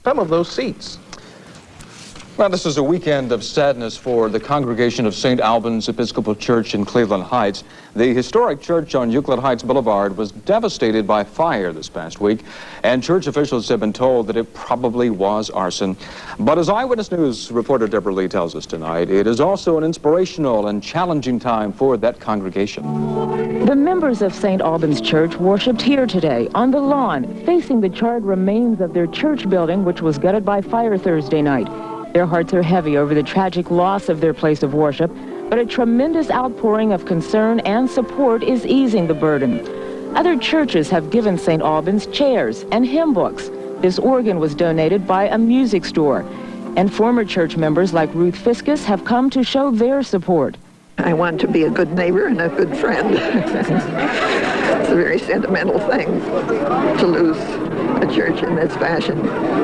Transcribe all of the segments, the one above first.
some of those seats. Well, this is a weekend of sadness for the congregation of St. Albans Episcopal Church in Cleveland Heights. The historic church on Euclid Heights Boulevard was devastated by fire this past week, and church officials have been told that it probably was arson. But as Eyewitness News reporter Deborah Lee tells us tonight, it is also an inspirational and challenging time for that congregation. The members of St. Albans Church worshiped here today on the lawn, facing the charred remains of their church building, which was gutted by fire Thursday night. Their hearts are heavy over the tragic loss of their place of worship, but a tremendous outpouring of concern and support is easing the burden. Other churches have given St. Albans chairs and hymn books. This organ was donated by a music store. And former church members like Ruth Fiskus have come to show their support. I want to be a good neighbor and a good friend. It's a very sentimental thing to lose a church in this fashion.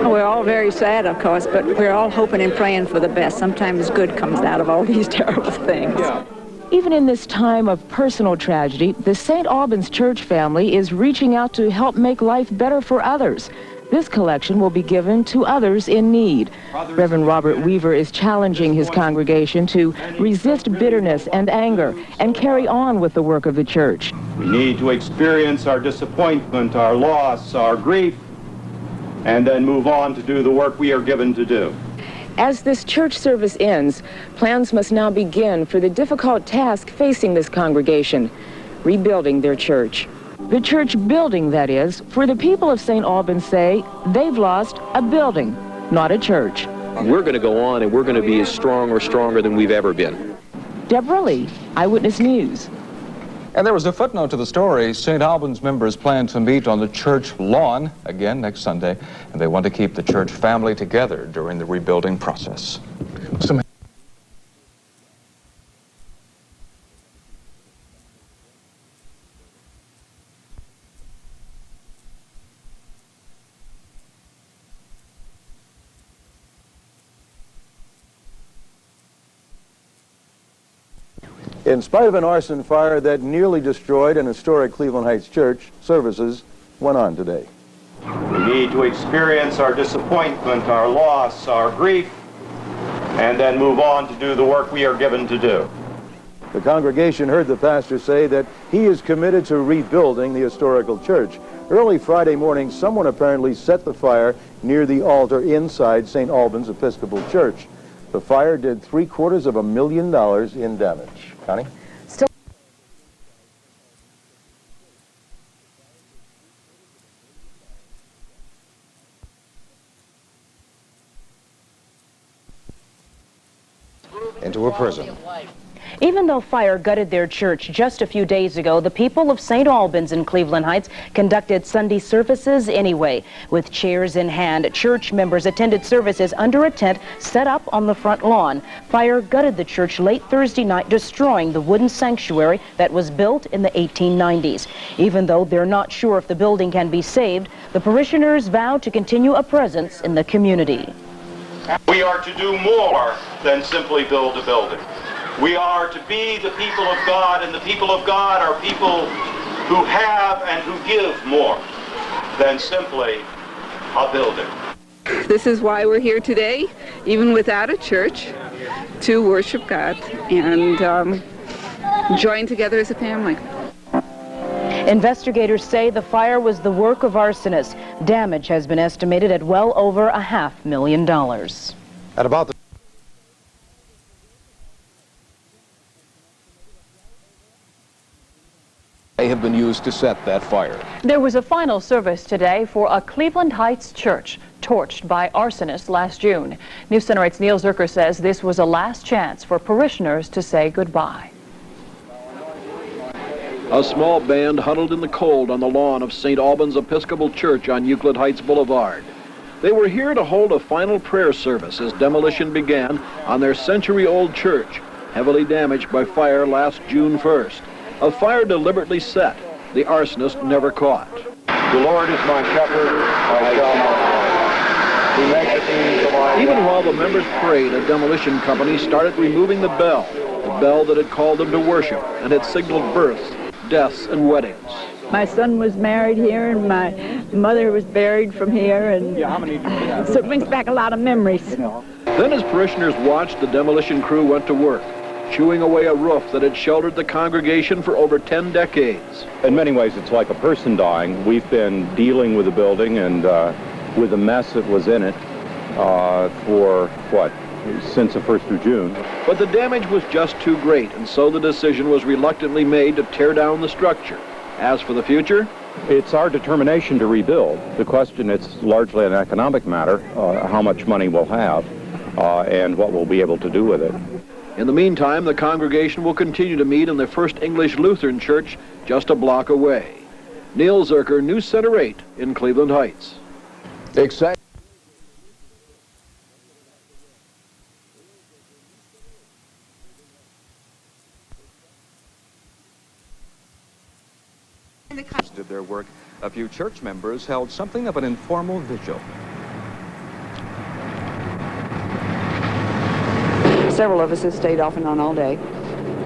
We're all very sad, of course, but we're all hoping and praying for the best. Sometimes good comes out of all these terrible things. Yeah. Even in this time of personal tragedy, the St. Albans Church family is reaching out to help make life better for others. This collection will be given to others in need. Reverend Robert Weaver is challenging his congregation to resist bitterness and anger and carry on with the work of the church. We need to experience our disappointment, our loss, our grief, and then move on to do the work we are given to do. As this church service ends, plans must now begin for the difficult task facing this congregation, rebuilding their church. The church building, that is, for the people of St. Albans say they've lost a building, not a church. We're going to go on and we're going to be as strong or stronger than we've ever been. Deborah Lee, Eyewitness News. And there was a footnote to the story. St. Albans members plan to meet on the church lawn again next Sunday, and they want to keep the church family together during the rebuilding process. In spite of an arson fire that nearly destroyed an historic Cleveland Heights church, services went on today. We need to experience our disappointment, our loss, our grief, and then move on to do the work we are given to do. The congregation heard the pastor say that he is committed to rebuilding the historical church. Early Friday morning, someone apparently set the fire near the altar inside St. Albans Episcopal Church. The fire did $750,000 in damage. Connie? Still. Into a prison. Even though fire gutted their church just a few days ago, the people of St. Albans in Cleveland Heights conducted Sunday services anyway. With chairs in hand, church members attended services under a tent set up on the front lawn. Fire gutted the church late Thursday night, destroying the wooden sanctuary that was built in the 1890s. Even though they're not sure if the building can be saved, the parishioners vow to continue a presence in the community. We are to do more than simply build a building. We are to be the people of God, and the people of God are people who have and who give more than simply a building. This is why we're here today, even without a church, to worship God and join together as a family. Investigators say the fire was the work of arsonists. Damage has been estimated at well over $500,000. At about the They have been used to set that fire. There was a final service today for a Cleveland Heights church torched by arsonists last June. News Center 8's Neil Zerker says this was a last chance for parishioners to say goodbye. A small band huddled in the cold on the lawn of St. Albans Episcopal Church on Euclid Heights Boulevard. They were here to hold a final prayer service as demolition began on their century-old church, heavily damaged by fire last June 1st. A fire deliberately set, the arsonist never caught. The Lord is my shepherd, I shall not want. He maketh me to lie down. Even while the members prayed, a demolition company started removing the bell that had called them to worship and had signaled births, deaths, and weddings. My son was married here, and mother was buried from here, and so it brings back a lot of memories. Then as parishioners watched, the demolition crew went to work, chewing away a roof that had sheltered the congregation for over 10 decades. In many ways, it's like a person dying. We've been dealing with the building and with the mess that was in it for, since the 1st of June. But the damage was just too great, and so the decision was reluctantly made to tear down the structure. As for the future, it's our determination to rebuild. The question, it's largely an economic matter, how much money we'll have and what we'll be able to do with it. In the meantime, the congregation will continue to meet in the First English Lutheran Church just a block away. Neil Zerker, News Center 8 in Cleveland Heights. Exactly. Did their work, a few church members held something of an informal vigil. Several of us have stayed off and on all day,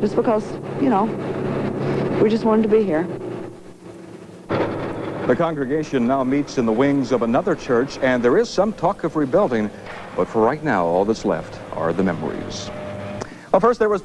just because, you know, we just wanted to be here. The congregation now meets in the wings of another church, and there is some talk of rebuilding, but for right now, all that's left are the memories. Well, first there was